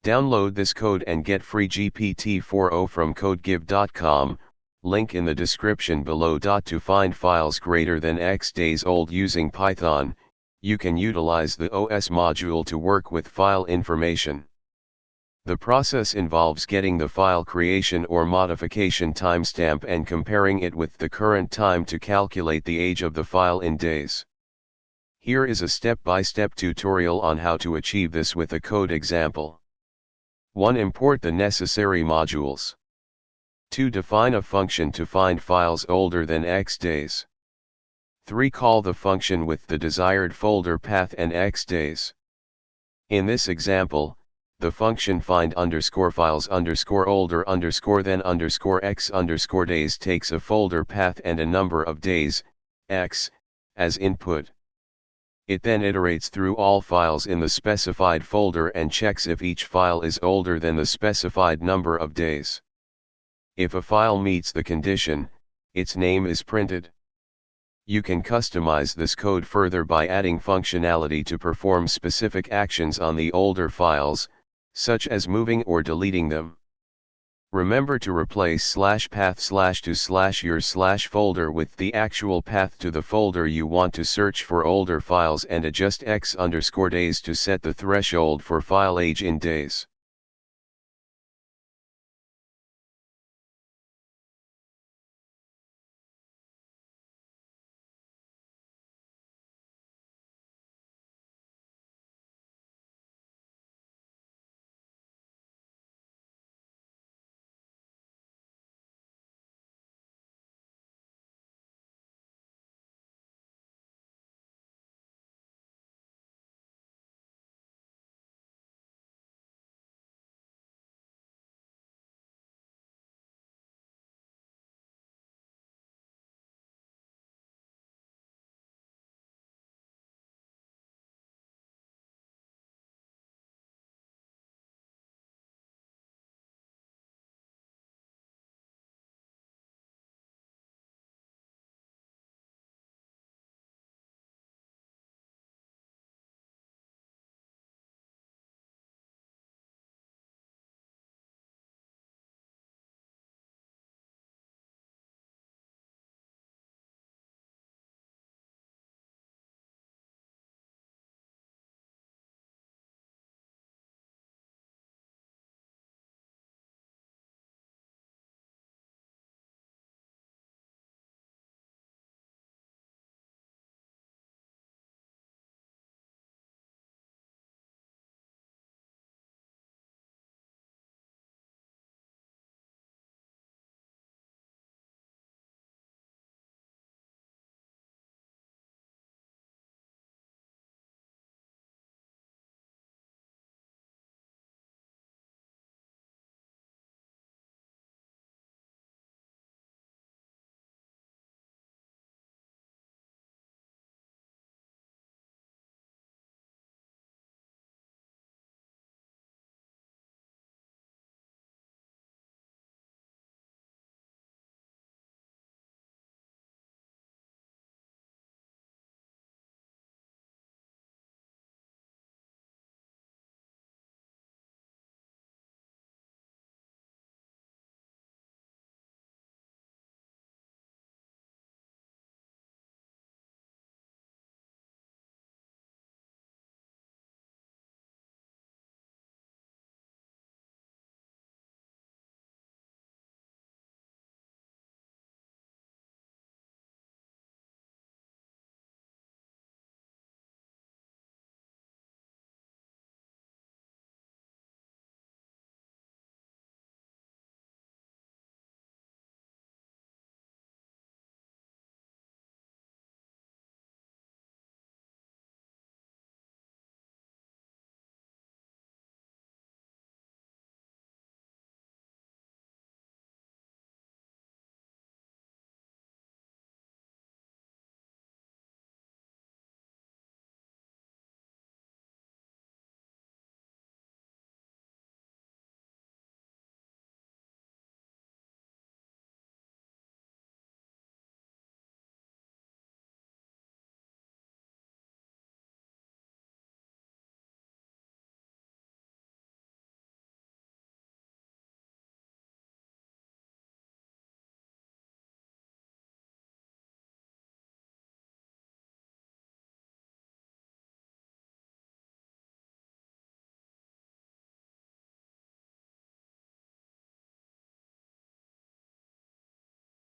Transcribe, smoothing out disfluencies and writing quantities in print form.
Download this code and get free GPT-4o from codegive.com, link in the description below. To find files greater than X days old using Python, you can utilize the OS module to work with file information. The process involves getting the file creation or modification timestamp and comparing it with the current time to calculate the age of the file in days. Here is a step-by-step tutorial on how to achieve this with a code example. 1. Import the necessary modules. 2. Define a function to find files older than X days. 3. Call the function with the desired folder path and X days. In this example, the function find _files _older _than X _days takes a folder path and a number of days, X, as input. It then iterates through all files in the specified folder and checks if each file is older than the specified number of days. If a file meets the condition, its name is printed. You can customize this code further by adding functionality to perform specific actions on the older files, such as moving or deleting them. Remember to replace /path/ to /your/ folder with the actual path to the folder you want to search for older files, and adjust X _days to set the threshold for file age in days.